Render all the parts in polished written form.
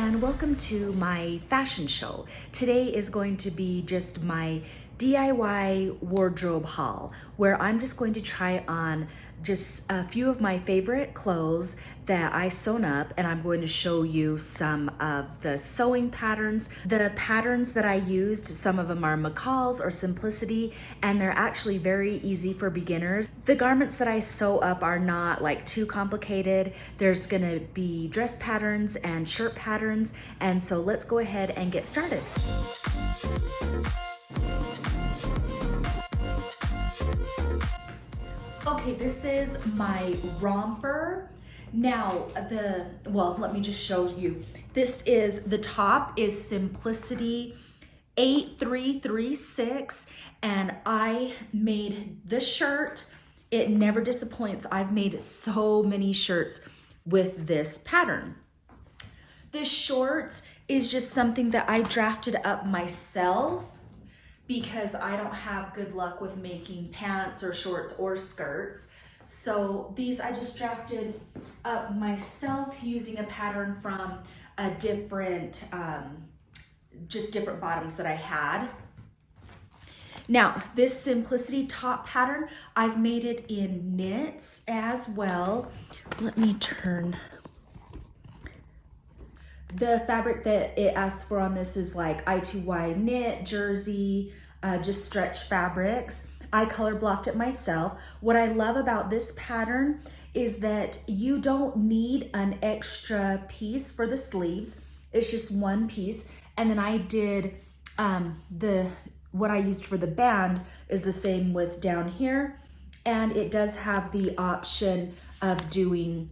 and welcome to my fashion show. Today is going to be just my DIY wardrobe haul where I'm just going to try on just a few of my favorite clothes that I sewn up, and I'm going to show you some of the sewing patterns. The patterns that I used, some of them are McCalls or Simplicity, and they're actually very easy for beginners. The garments that I sew up are not like too complicated. There's gonna be dress patterns and shirt patterns, and so let's go ahead and get started. Okay, this is my romper. Now, let me just show you. The top is Simplicity 8336, and I made the shirt. It never disappoints. I've made so many shirts with this pattern. The shorts is just something that I drafted up myself because I don't have good luck with making pants or shorts or skirts. So these I just drafted up myself using a pattern from a different, just different bottoms that I had. Now, this Simplicity top pattern, I've made it in knits as well. Let me turn. The fabric that it asks for on this is like I2Y knit, jersey, just stretch fabrics. I color blocked it myself. What I love about this pattern is that you don't need an extra piece for the sleeves. It's just one piece. And then I did what I used for the band is the same with down here. And it does have the option of doing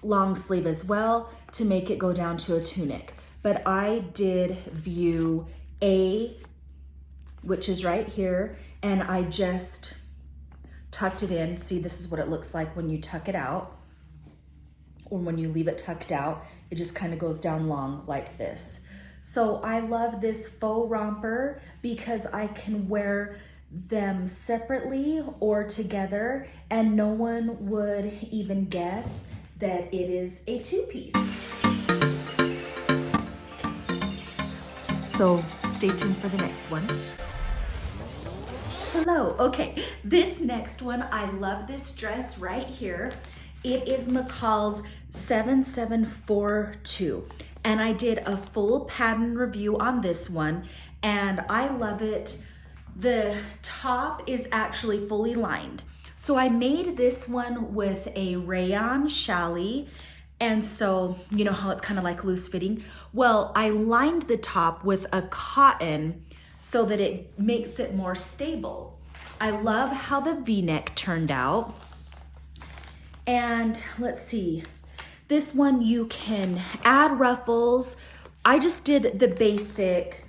long sleeve as well to make it go down to a tunic. But I did view A, which is right here, and I just tucked it in. See, this is what it looks like when you tuck it out, or when you leave it tucked out. It just kind of goes down long like this. So I love this faux romper because I can wear them separately or together, and no one would even guess that it is a two-piece. So stay tuned for the next one. Hello, okay, this next one, I love this dress right here. It is McCall's 7742, and I did a full pattern review on this one, and I love it. The top is actually fully lined. So I made this one with a rayon challis, and so you know how it's kind of like loose fitting? Well, I lined the top with a cotton so that it makes it more stable. I love how the V-neck turned out. And let's see, this one you can add ruffles. I just did the basic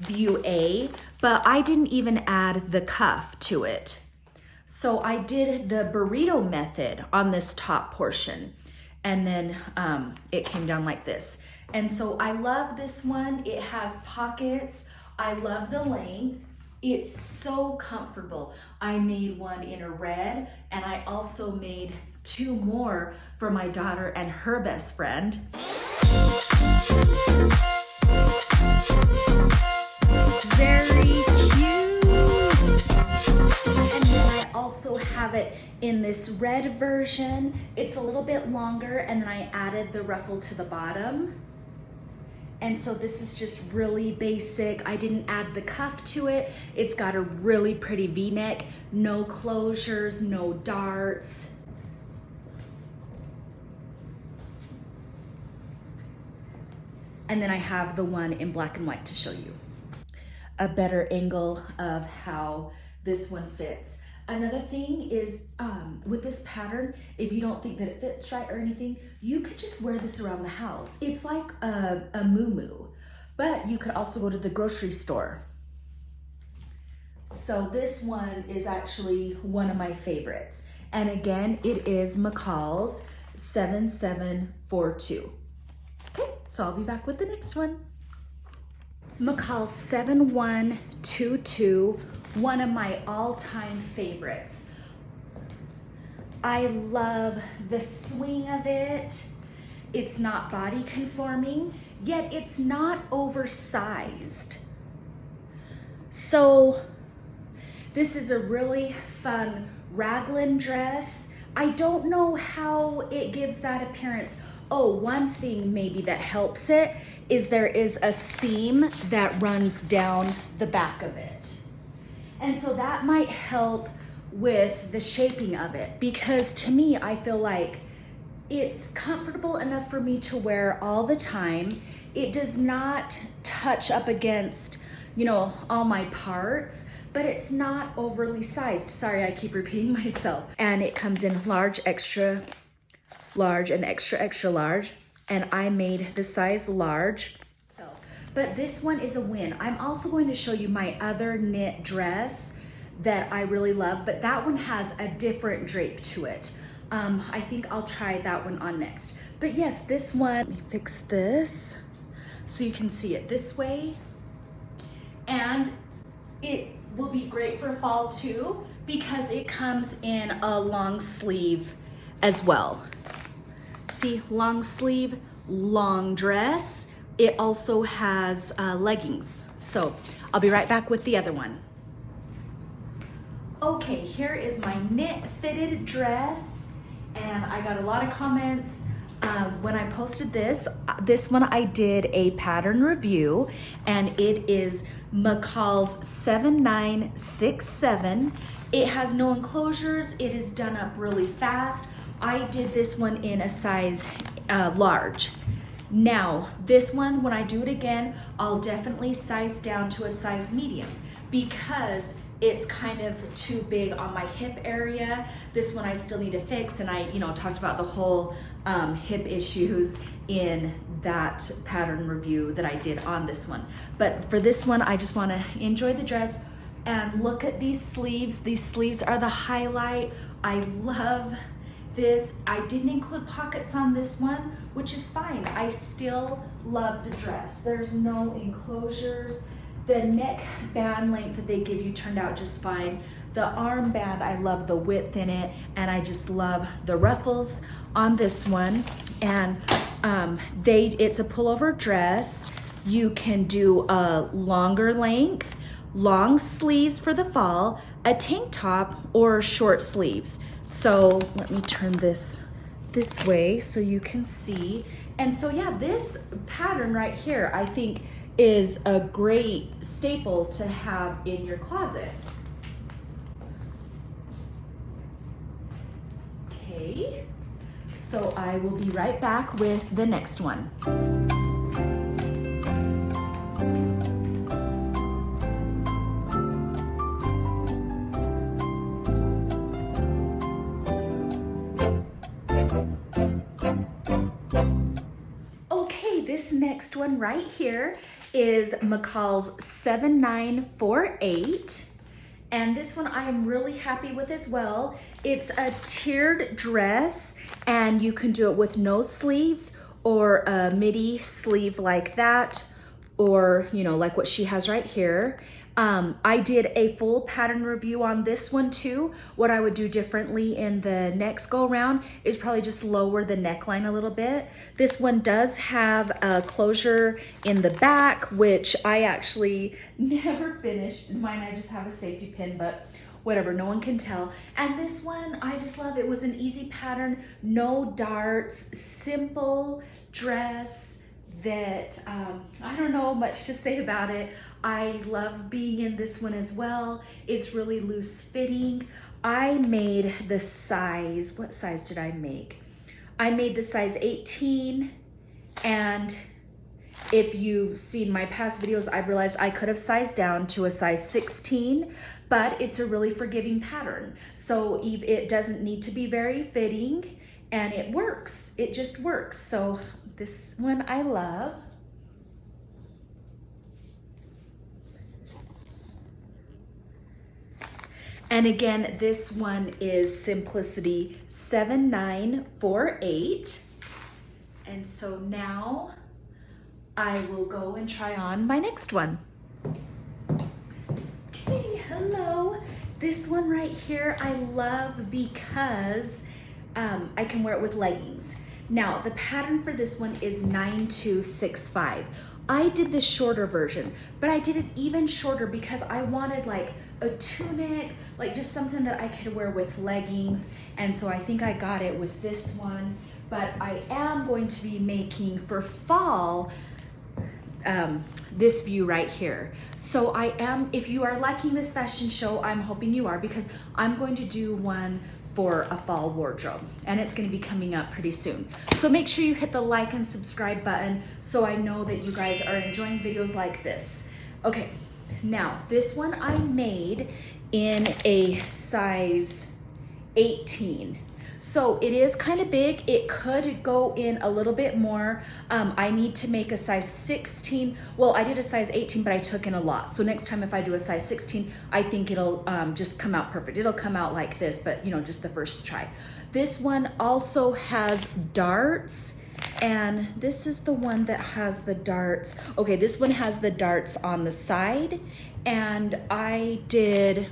view A, but I didn't even add the cuff to it. So I did the burrito method on this top portion, and then it came down like this. And so I love this one. It has pockets. I love the length. It's so comfortable. I made one in a red, and I also made two more for my daughter and her best friend. Very cute. And then I also have it in this red version. It's a little bit longer, and then I added the ruffle to the bottom. And so this is just really basic. I didn't add the cuff to it. It's got a really pretty V-neck, no closures, no darts. And then I have the one in black and white to show you a better angle of how this one fits. Another thing is with this pattern, if you don't think that it fits right or anything, you could just wear this around the house. It's like a mumu, but you could also go to the grocery store. So this one is actually one of my favorites. And again, it is McCall's 7742. Okay, so I'll be back with the next one. McCall's 7122, one of my all-time favorites. I love the swing of it. It's not body conforming. yet it's not oversized. So this is a really fun raglan dress. I don't know how it gives that appearance. Oh, one thing maybe that helps it is there is a seam that runs down the back of it. And so that might help with the shaping of it, because to me, I feel like it's comfortable enough for me to wear all the time. It does not touch up against, you know, all my parts, but it's not overly sized. Sorry, I keep repeating myself. And it comes in large, extra large, and extra, extra large. And I made the size large. But this one is a win. I'm also going to show you my other knit dress that I really love, but that one has a different drape to it. I think I'll try that one on next. But yes, this one, let me fix this so you can see it this way. And it will be great for fall too, because it comes in a long sleeve as well. See, long sleeve, long dress. It also has leggings. So I'll be right back with the other one. Okay, here is my knit fitted dress, and I got a lot of comments when I posted this. This one I did a pattern review, and it is McCall's 7967. It has no enclosures. It is done up really fast. I did this one in a size large. Now, this one, when I do it again, I'll definitely size down to a size medium, because it's kind of too big on my hip area. This one I still need to fix, and I, talked about the whole hip issues in that pattern review that I did on this one. But for this one, I just want to enjoy the dress and look at these sleeves. These sleeves are the highlight. I love this. I didn't include pockets on this one, which is fine. I still love the dress. There's no enclosures. The neck band length that they give you turned out just fine. The arm band, I love the width in it, and I just love the ruffles on this one. And it's a pullover dress. You can do a longer length, long sleeves for the fall, a tank top, or short sleeves. So let me turn this way so you can see. And so yeah, this pattern right here, I think, is a great staple to have in your closet. Okay, so I will be right back with the next one. This next one right here is McCall's 7948. And this one I am really happy with as well. It's a tiered dress, and you can do it with no sleeves or a midi sleeve like that, or, like what she has right here. I did a full pattern review on this one too. What I would do differently in the next go around is probably just lower the neckline a little bit. This one does have a closure in the back, which I actually never finished. Mine, I just have a safety pin, but whatever, no one can tell. And this one, I just love. It was an easy pattern, no darts, simple dress that I don't know much to say about it. I love being in this one as well. It's really loose fitting. I made the size, what size did I make? I made the size 18, and if you've seen my past videos, I've realized I could have sized down to a size 16, but it's a really forgiving pattern. So it doesn't need to be very fitting, and it works. It just works. So this one I love. And again, this one is Simplicity 7948. And so now I will go and try on my next one. Okay, hello. This one right here I love because I can wear it with leggings. Now, the pattern for this one is 9265. I did the shorter version, but I did it even shorter because I wanted like a tunic, like just something that I could wear with leggings. And so I think I got it with this one, but I am going to be making for fall this view right here. So I am, if you are liking this fashion show, I'm hoping you are, because I'm going to do one for a fall wardrobe, and it's going to be coming up pretty soon. So make sure you hit the like and subscribe button so I know that you guys are enjoying videos like this. Okay, now this one I made in a size 18. So it is kind of big. It could go in a little bit more. I need to make a size 16. Well, I did a size 18, but I took in a lot. So next time if I do a size 16, I think it'll just come out perfect. It'll come out like this, but you know, just the first try. This one also has darts, and this is the one that has the darts. Okay, this one has the darts on the side, and I did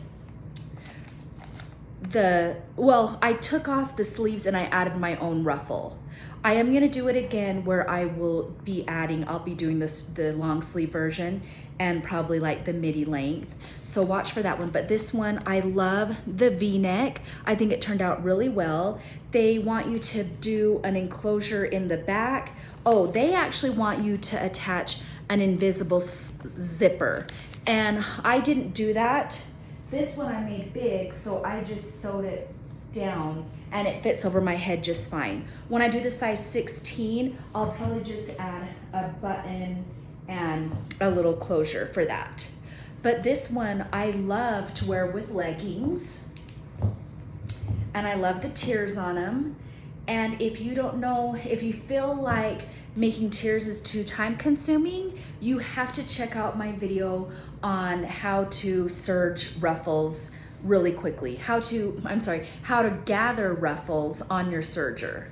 I took off the sleeves and I added my own ruffle. I am gonna do it again where I'll be doing the long sleeve version and probably like the midi length. So watch for that one. But this one, I love the V-neck. I think it turned out really well. They want you to do an enclosure in the back. Oh, they actually want you to attach an invisible zipper. And I didn't do that. This one I made big, so I just sewed it down and it fits over my head just fine. When I do the size 16, I'll probably just add a button and a little closure for that. But this one I love to wear with leggings, and I love the tiers on them. And if you don't know, if you feel like making tiers is too time consuming, you have to check out my video on how to serge ruffles really quickly. How to gather ruffles on your serger.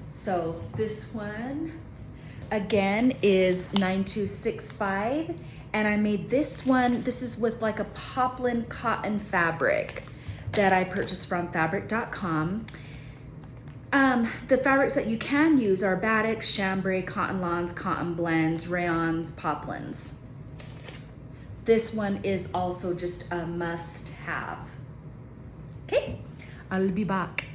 So this one again is 9265, and I made this one. This is with like a poplin cotton fabric that I purchased from fabric.com. The fabrics that you can use are batik, chambray, cotton lawns, cotton blends, rayons, poplins. This one is also just a must-have. Okay, I'll be back.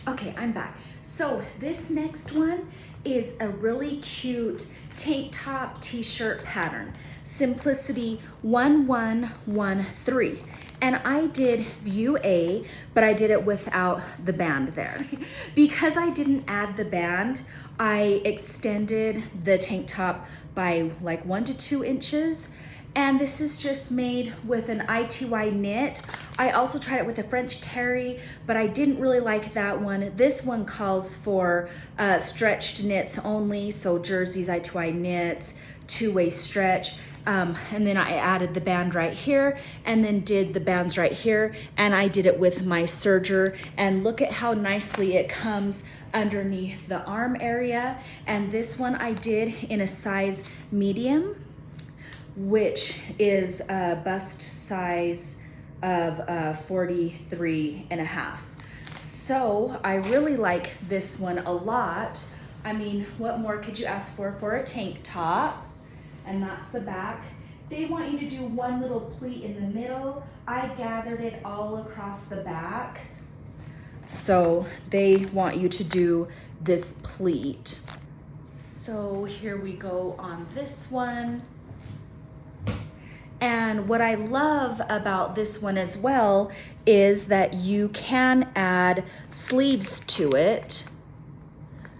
Okay, I'm back. So this next one is a really cute tank top t-shirt pattern, Simplicity 1113. And I did view A, but I did it without the band there. Because I didn't add the band, I extended the tank top by like 1 to 2 inches. And this is just made with an ITY knit. I also tried it with a French terry, but I didn't really like that one. This one calls for stretched knits only, so jerseys, ITY knits, two-way stretch. And then I added the band right here, and then did the bands right here, and I did it with my serger. And look at how nicely it comes underneath the arm area. And this one I did in a size medium, which is a bust size of 43 and a half. So I really like this one a lot. I mean, what more could you ask for a tank top? And that's the back. They want you to do one little pleat in the middle. I gathered it all across the back. So they want you to do this pleat. So here we go on this one. And what I love about this one as well is that you can add sleeves to it.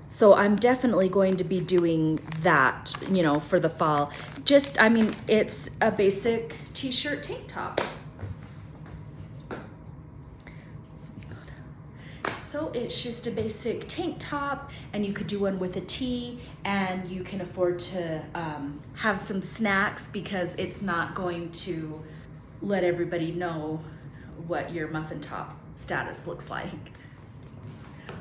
So I'm definitely going to be doing that, you know, for the fall. Just, I mean, it's a basic t-shirt tank top. So it's just a basic tank top, and you could do one with a tee, and you can afford to have some snacks because it's not going to let everybody know what your muffin top status looks like.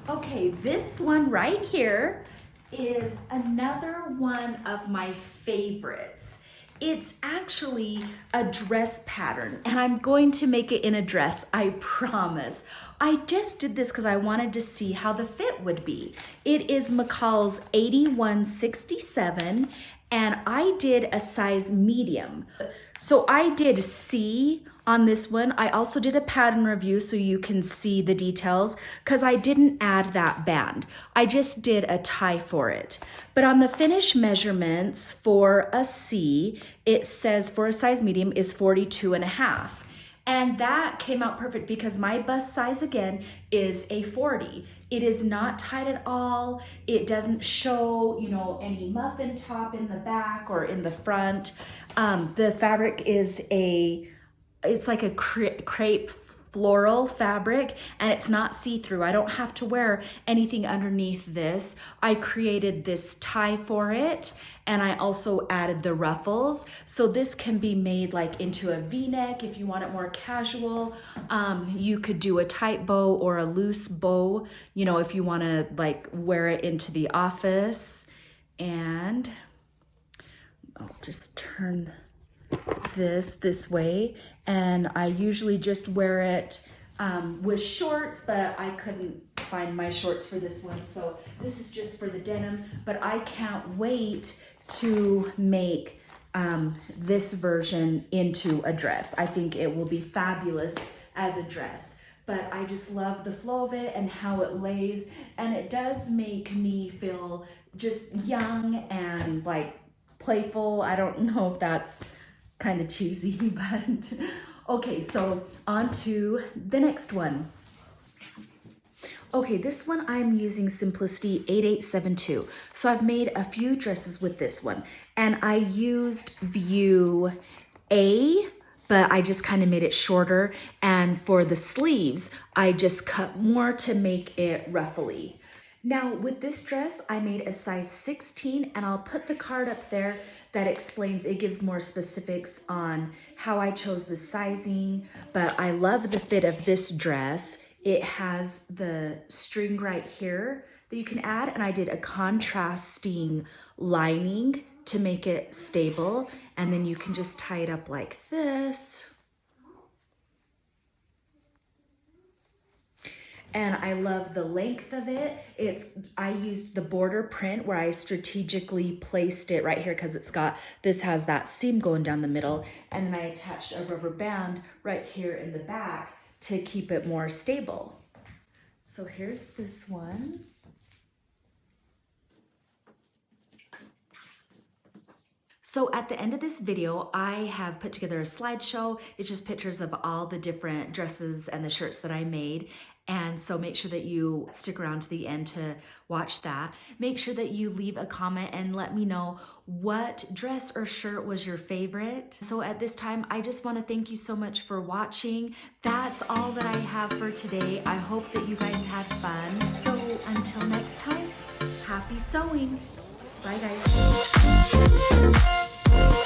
Okay, this one right here is another one of my favorites. it's actually a dress pattern, and I'm going to make it in a dress, I promise. I just did this because I wanted to see how the fit would be. It is McCall's 8167, and I did a size medium. So I did C on this one. I also did a pattern review so you can see the details because I didn't add that band. I just did a tie for it. But on the finish measurements for a C, it says for a size medium is 42.5. And that came out perfect because my bust size again is a 40. It is not tight at all. It doesn't show, you know, any muffin top in the back or in the front. The fabric is it's like a crepe floral fabric, and it's not see-through. I don't have to wear anything underneath this. I created this tie for it, and I also added the ruffles. So this can be made like into a V-neck if you want it more casual. You could do a tight bow or a loose bow, you know, if you want to like wear it into the office. And I'll just turn this way, and I usually just wear it with shorts, but I couldn't find my shorts for this one, so this is just for the denim. But I can't wait to make this version into a dress. I think it will be fabulous as a dress, but I just love the flow of it and how it lays, and it does make me feel just young and like playful. I don't know if that's kind of cheesy, but okay, so on to the next one. Okay, this one I'm using Simplicity 8872. So I've made a few dresses with this one, and I used view A, but I just kind of made it shorter. And for the sleeves, I just cut more to make it ruffly. Now with this dress, I made a size 16, and I'll put the card up there that explains, it gives more specifics on how I chose the sizing, but I love the fit of this dress. It has the string right here that you can add, and I did a contrasting lining to make it stable, and then you can just tie it up like this. And I love the length of it. I used the border print where I strategically placed it right here because this has that seam going down the middle. And then I attached a rubber band right here in the back to keep it more stable. So here's this one. So at the end of this video, I have put together a slideshow. It's just pictures of all the different dresses and the shirts that I made. And so make sure that you stick around to the end to watch that. Make sure that you leave a comment and let me know what dress or shirt was your favorite. So at this time, I just want to thank you so much for watching. That's all that I have for today. I hope that you guys had fun. So until next time, happy sewing. Bye guys.